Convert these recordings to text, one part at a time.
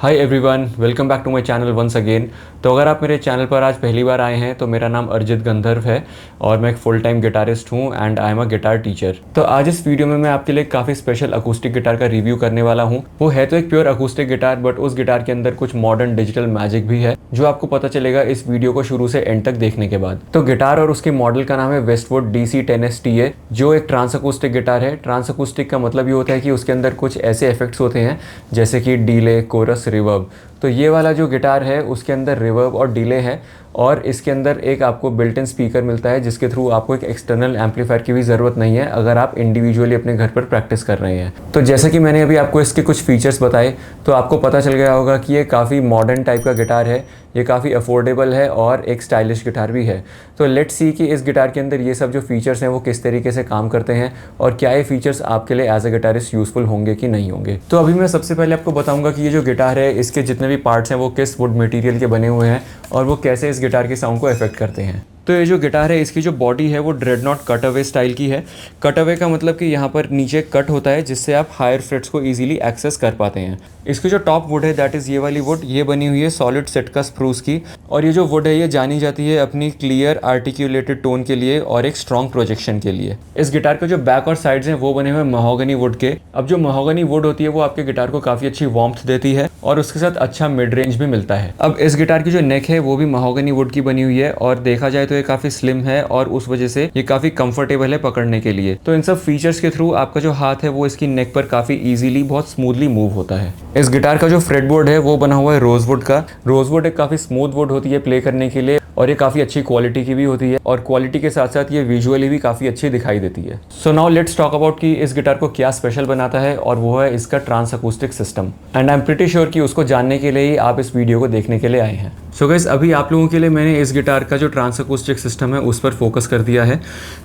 Hi everyone, welcome back to my channel once again. तो अगर आप मेरे चैनल पर आज पहली बार आए हैं तो मेरा नाम अर्जित गंधर्व है और मैं एक फुल टाइम गिटारिस्ट हूँ and I am a guitar teacher. तो आज इस वीडियो में मैं आपके लिए काफ़ी स्पेशल अकूस्टिक गिटार का रिव्यू करने वाला हूँ। वो है तो एक प्योर अकूस्टिक गिटार, बट उस गिटार के अंदर कुछ मॉडर्न डिजिटल मैजिक भी है जो आपको पता चलेगा इस वीडियो को शुरू से एंड तक देखने के बाद। तो गिटार और उसके मॉडल का नाम है वेस्टवुड DC10ST, जो एक ट्रांस अकूस्टिक गिटार है। ट्रांस अकूस्टिक का मतलब ये होता है कि उसके अंदर कुछ ऐसे इफेक्ट्स होते हैं जैसे कि डीले, कोरस, रिवर्ब। तो ये वाला जो गिटार है उसके अंदर रिवर्ब और डिले है और इसके अंदर एक आपको बिल्ट इन स्पीकर मिलता है जिसके थ्रू आपको एक एक्सटर्नल एम्पलीफायर की भी ज़रूरत नहीं है अगर आप इंडिविजुअली अपने घर पर प्रैक्टिस कर रहे हैं। तो जैसा कि मैंने अभी आपको इसके कुछ फीचर्स बताए तो आपको पता चल गया होगा कि ये काफ़ी मॉडर्न टाइप का गिटार है, ये काफ़ी अफोर्डेबल है और एक स्टाइलिश गिटार भी है। तो लेट्स सी कि इस गिटार के अंदर ये सब जो फीचर्स हैं वो किस तरीके से काम करते हैं और क्या ये फीचर्स आपके लिए एज अ गिटारिस्ट यूज़फुल होंगे कि नहीं होंगे। तो अभी मैं सबसे पहले आपको बताऊंगा कि ये जो गिटार है इसके जितने भी पार्ट्स हैं वो किस वुड मटेरियल के बने हुए हैं और वो कैसे इस गिटार के साउंड को अफेक्ट करते हैं। तो ये जो गिटार है इसकी जो बॉडी है वो ड्रेडनॉट कट अवे स्टाइल की है। कट अवे का मतलब कि यहाँ पर नीचे कट होता है जिससे आप हायर फ्रेट्स को इजीली एक्सेस कर पाते हैं। इसकी जो टॉप वुड है दैट इज़ ये वाली वुड, ये बनी हुई है सॉलिड सिटका स्प्रूस की और ये जो वुड है ये जानी जाती है अपनी क्लियर आर्टिकुलेटेड टोन के लिए और एक स्ट्रॉन्ग प्रोजेक्शन के लिए। इस गिटार के जो बैक और साइड्स हैं वो बने हुए महोगनी वुड के। अब जो महोगनी वुड होती है वो आपके गिटार को काफ़ी अच्छी वार्मथ देती है और उसके साथ अच्छा मिड रेंज भी मिलता है। अब इस गिटार की जो नेक है वो भी महोगनी वुड की बनी हुई है और देखा जाए तो ये काफ़ी स्लिम है और उस वजह से ये काफ़ी कंफर्टेबल है पकड़ने के लिए। तो इन सब फीचर्स के थ्रू आपका जो हाथ है वो इसकी नेक पर काफ़ी ईजिली बहुत स्मूथली मूव होता है। इस गिटार का जो फ्रेटबोर्ड है वो बना हुआ है रोजवुड का। रोजवुड एक काफ़ी स्मूथ वुड होती है प्ले करने के लिए और ये काफ़ी अच्छी क्वालिटी की भी होती है और क्वालिटी के साथ साथ ये विजुअली भी काफ़ी अच्छी दिखाई देती है। So now let's talk about कि इस गिटार को क्या स्पेशल बनाता है और वो है इसका trans acoustic system. And I am pretty sure कि उसको जानने के लिए ही आप इस वीडियो को देखने के लिए आए हैं। सो गाइस, अभी आप लोगों के लिए मैंने इस गिटार का जो ट्रांस अकूस्टिक सिस्टम है उस पर फोकस कर दिया है।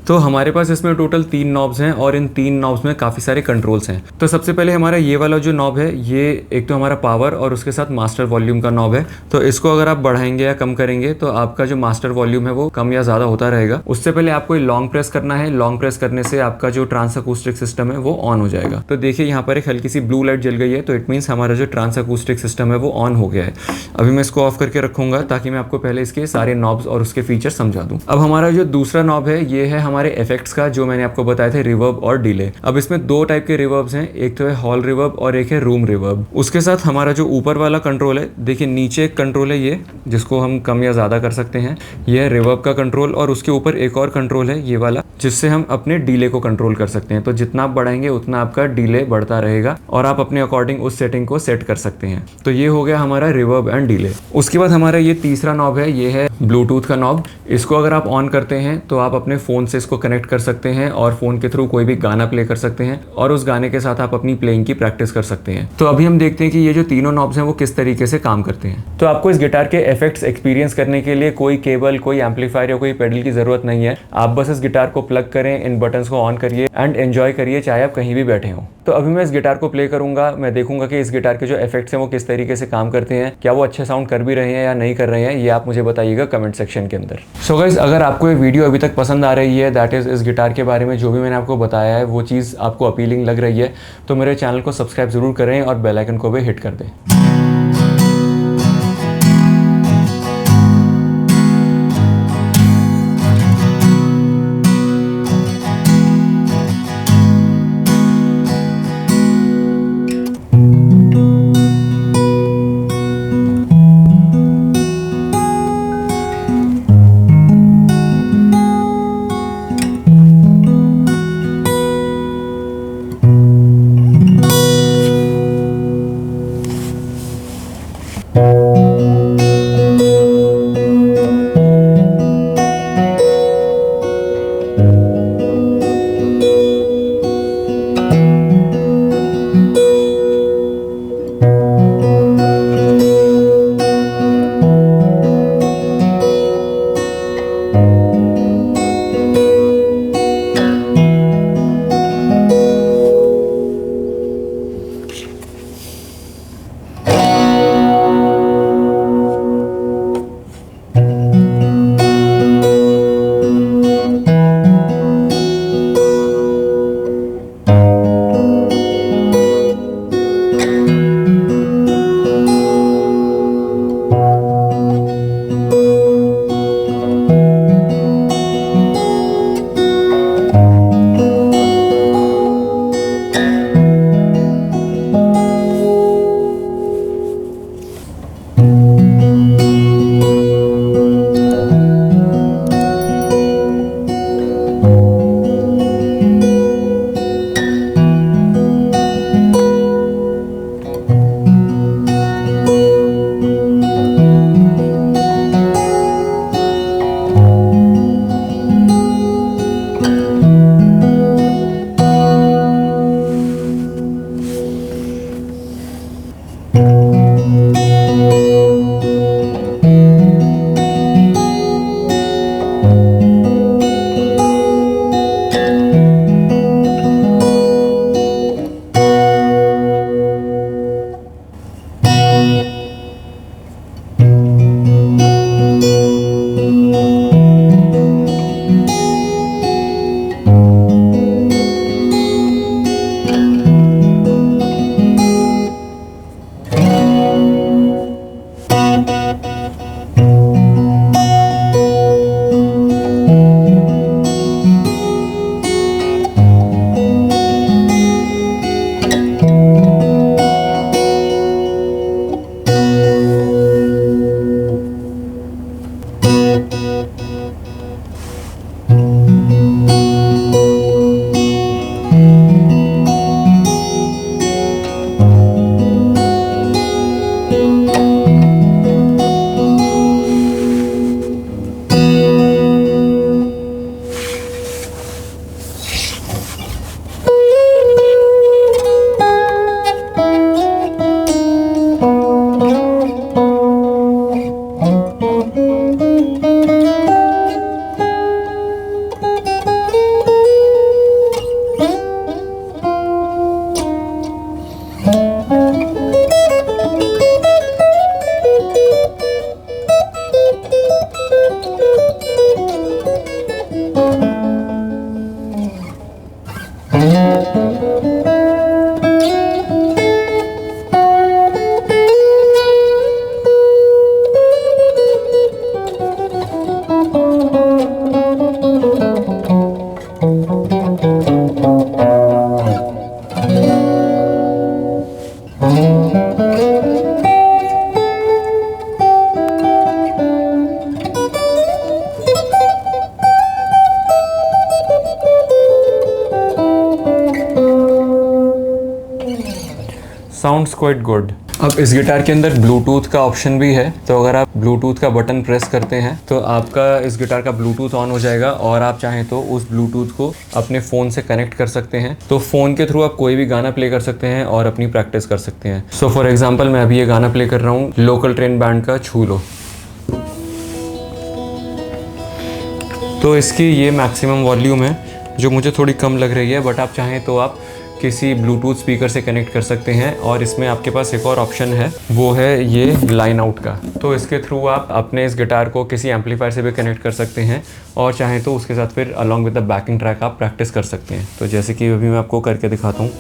तो हमारे पास इसमें टोटल 3 नॉब्स हैं और इन 3 नॉब्स में काफ़ी सारे कंट्रोल्स हैं। तो सबसे पहले हमारा ये वाला जो नॉब है ये एक तो हमारा पावर और उसके साथ मास्टर वॉल्यूम का नॉब है। तो इसको अगर आप बढ़ाएंगे या कम करेंगे तो आपका जो मास्टर वॉल्यूम है वो कम या ज़्यादा होता रहेगा। उससे पहले आपको लॉन्ग प्रेस करना है। लॉन्ग प्रेस करने से आपका जो ट्रांस अकूस्टिक सिस्टम है वो ऑन हो जाएगा। तो देखिए यहाँ पर एक हल्की सी ब्लू लाइट जल गई है तो इट मीन्स हमारा जो ट्रांस अकूस्टिक सिस्टम है वो ऑन हो गया है। अभी मैं इसको ऑफ करके रखूंगा ताकि मैं आपको पहले इसके सारे नॉब्स और उसके फीचर समझा दूं। अब हमारा जो दूसरा नॉब है ये है हमारे इफेक्ट्स का, जो मैंने आपको बताए थे रिवर्ब और डिले। अब इसमें 2 टाइप के रिवर्ब्स हैं, एक तो है हॉल रिवर्ब और एक है रूम रिवर्ब। उसके साथ हमारा जो ऊपर वाला कंट्रोल है, देखिए नीचे एक कंट्रोल है ये जिसको हम कम या ज़्यादा कर सकते हैं, ये है रिवर्ब का कंट्रोल और उसके ऊपर एक और कंट्रोल है ये वाला जिससे हम अपने डिले को कंट्रोल कर सकते हैं। तो जितना आप बढ़ाएंगे उतना आपका डिले बढ़ता रहेगा और आप अपने अकॉर्डिंग उस सेटिंग को सेट कर सकते हैं। तो ये हो गया हमारा रिवर्ब एंड डिले। उसके बाद हमारा ये तीसरा नॉब है, ये है ब्लूटूथ का नॉब। इसको अगर आप ऑन करते हैं तो आप अपने फ़ोन से इसको कनेक्ट कर सकते हैं और फ़ोन के थ्रू कोई भी गाना प्ले कर सकते हैं और उस गाने के साथ आप अपनी प्लेइंग की प्रैक्टिस कर सकते हैं। तो अभी हम देखते हैं कि ये जो तीनों नॉब्स हैं वो किस तरीके से काम करते हैं। तो आपको इस गिटार के इफेक्ट्स एक्सपीरियंस करने के लिए कोई केबल, कोई एम्पलीफायर या कोई पेडल की ज़रूरत नहीं है। आप बस इस गिटार को प्लग करें, इन बटन्स को ऑन करिए एंड एंजॉय करिए चाहे आप कहीं भी बैठे हों। तो अभी मैं इस गिटार को प्ले करूंगा, मैं देखूंगा कि इस गिटार के जो इफेक्ट्स हैं वो किस तरीके से काम करते हैं, क्या वो अच्छे साउंड कर भी रहे हैं या नहीं कर रहे हैं, ये आप मुझे बताइएगा कमेंट सेक्शन के अंदर। सो गाइस, अगर आपको ये वीडियो अभी तक पसंद आ रही है, दैट इज़ इस गिटार के बारे में जो भी मैंने आपको बताया है वो चीज़ आपको अपीलिंग लग रही है, तो मेरे चैनल को सब्सक्राइब ज़रूर करें और बेल आइकन को भी हिट कर दें। Sounds quite good. अब इस गिटार के अंदर ब्लूटूथ का ऑप्शन भी है, तो अगर आप ब्लूटूथ का बटन प्रेस करते हैं तो आपका इस गिटार का ब्लूटूथ ऑन हो जाएगा और आप चाहें तो उस ब्लूटूथ को अपने फ़ोन से कनेक्ट कर सकते हैं। तो फ़ोन के थ्रू आप कोई भी गाना प्ले कर सकते हैं और अपनी प्रैक्टिस कर सकते हैं। सो फॉर एग्जाम्पल मैं अभी ये गाना प्ले कर रहा हूँ, लोकल ट्रेन बैंड का छू लो। तो इसकी ये मैक्सिमम वॉल्यूम है जो मुझे थोड़ी कम लग रही है, बट आप चाहें तो आप किसी ब्लूटूथ स्पीकर से कनेक्ट कर सकते हैं। और इसमें आपके पास एक और ऑप्शन है, वो है ये लाइन आउट का। तो इसके थ्रू आप अपने इस गिटार को किसी एम्पलीफायर से भी कनेक्ट कर सकते हैं और चाहें तो उसके साथ फिर along with the backing track आप प्रैक्टिस कर सकते हैं। तो जैसे कि अभी मैं आपको करके दिखाता हूँ।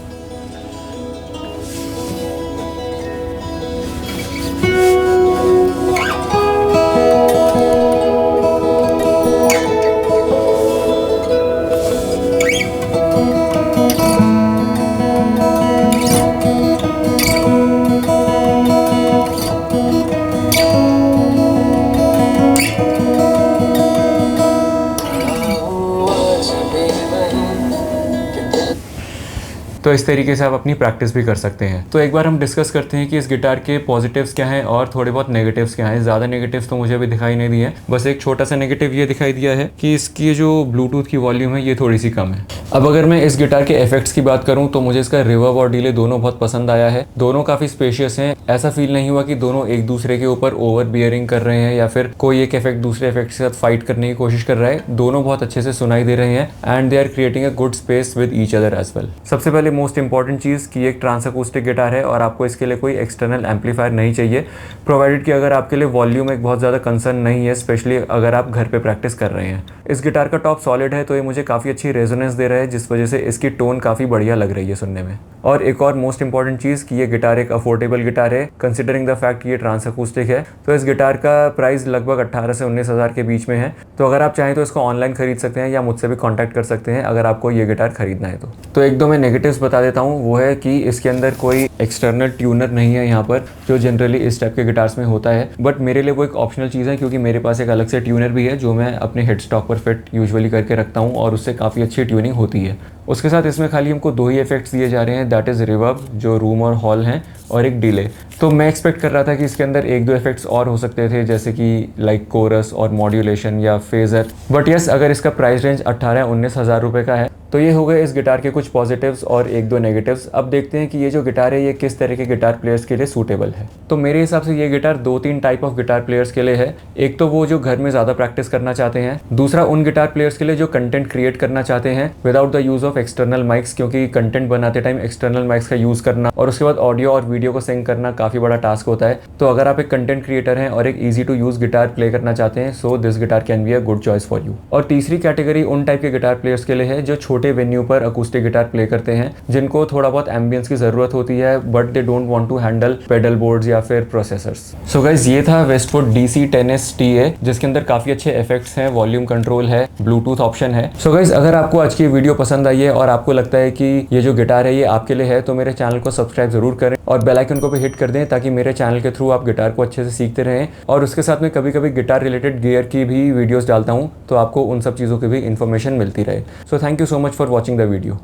तो इस तरीके से आप अपनी प्रैक्टिस भी कर सकते हैं। तो एक बार हम डिस्कस करते हैं कि इस गिटार के पॉजिटिव्स क्या हैं और थोड़े बहुत नेगेटिव्स क्या हैं। ज़्यादा नेगेटिव्स तो मुझे अभी दिखाई नहीं दिए हैं, बस एक छोटा सा नेगेटिव ये दिखाई दिया है कि इसकी जो ब्लूटूथ की वॉल्यूम है ये थोड़ी सी कम है। अब अगर मैं इस गिटार के इफेक्ट्स की बात करूँ तो मुझे इसका रिवर्ब और डिले दोनों बहुत पसंद आया है। दोनों काफ़ी स्पेशियस हैं, ऐसा फील नहीं हुआ कि दोनों एक दूसरे के ऊपर ओवर बियरिंग कर रहे हैं या फिर कोई एक इफेक्ट दूसरे इफेक्ट के साथ फाइट करने की कोशिश कर रहा है। दोनों बहुत अच्छे से सुनाई दे रहे हैं and they are creating a good space with each other as well. सबसे पहले मोस्ट इंपॉर्टेंट चीज़ कि एक ट्रांस अकूस्टिक गिटार है और आपको इसके लिए कोई एक्सटर्नल एम्पलीफायर नहीं चाहिए, प्रोवाइडेड कि अगर आपके लिए वॉल्यूम एक बहुत ज़्यादा कंसर्न नहीं है, स्पेशली अगर आप घर पे प्रैक्टिस कर रहे हैं। इस गिटार का टॉप सॉलिड है तो ये मुझे काफ़ी अच्छी रेजोनेंस दे रहा है, जिस वजह से इसकी टोन काफ़ी बढ़िया लग रही है सुनने में। और एक और मोस्ट इंपॉर्टेंट चीज़ कि ये गिटार एक अफोर्डेबल गिटार है, कंसिडरिंग द फैक्ट कि ये ट्रांस अकूस्टिक है। तो इस गिटार का प्राइस लगभग 18 से 19 हज़ार के बीच में है। तो अगर आप चाहें तो इसको ऑनलाइन खरीद सकते हैं या मुझसे भी कॉन्टैक्ट कर सकते हैं अगर आपको ये गिटार खरीदना है तो एक दो मैं नेगेटिव्स बता देता हूँ। वो है कि इसके अंदर कोई एक्सटर्नल ट्यूनर नहीं है यहाँ पर, जो जनरली इस टाइप के गिटार्स में होता है, बट मेरे लिए वो एक ऑप्शनल चीज़ है क्योंकि मेरे पास एक अलग से ट्यूनर भी है जो मैं अपने हेड स्टॉक पर फिट यूजुअली करके रखता हूँ और उससे काफ़ी अच्छी ट्यूनिंग होती है। उसके साथ इसमें खाली हमको दो ही इफेक्ट्स दिए जा रहे हैं, दैट इज़ रिवर्ब जो रूम और हॉल हैं और एक डिले। तो मैं एक्सपेक्ट कर रहा था कि इसके अंदर एक दो इफेक्ट्स और हो सकते थे, जैसे कि लाइक कोरस और मॉड्यूलेशन या फेजर, बट यस अगर इसका प्राइस रेंज 18-19 हज़ार रुपये का है। तो ये हो गए इस गिटार के कुछ पॉजिटिव्स और एक दो नेगेटिव्स। अब देखते हैं कि ये जो गिटार है ये किस तरह के गिटार प्लेयर्स के लिए सूटेबल है। तो मेरे हिसाब से ये guitar 2-3 type of guitar players के लिए है। एक तो वो जो घर में ज़्यादा प्रैक्टिस करना चाहते हैं, दूसरा उन गिटार प्लेयर्स के लिए जो कंटेंट क्रिएट करना चाहते हैं without the use of of external mics, क्योंकि कंटेंट बनाते टाइम एक्सटर्नल माइक्स का यूज़ करना और उसके बाद ऑडियो और वीडियो को सिंक करना काफ़ी बड़ा टास्क होता है। तो अगर आप एक कंटेंट क्रिएटर हैं और एक easy to use guitar play करना चाहते हैं, so this guitar can be a good choice for you. और तीसरी कैटेगरी उन टाइप के गिटार प्लेयर्स के लिए है जो छोटे वेन्यू पर अकूस्टिक गिटार प्ले करते हैं, जिनको थोड़ा बहुत एम्बियंस की ज़रूरत होती है but they don't want to handle pedal boards या फिर प्रोसेसर्स। सो गाइस, ये था वेस्टवुड DC10S-TA, जिसके अंदर काफ़ी अच्छे इफेक्ट्स हैं, वॉल्यूम कंट्रोल है, ब्लूटूथ ऑप्शन है। सो गाइस, अगर आपको आज की वीडियो पसंद आई है और आपको लगता है कि ये जो गिटार है ये आपके लिए है, तो मेरे चैनल को सब्सक्राइब जरूर करें और बेल आइकन को भी हिट कर दें, ताकि मेरे चैनल के थ्रू आप गिटार को अच्छे से सीखते रहें। और उसके साथ में कभी कभी गिटार रिलेटेड गियर की भी वीडियोस डालता हूँ, तो आपको उन सब चीज़ों की भी इन्फॉर्मेशन मिलती रहे। So thank you so much for watching the video.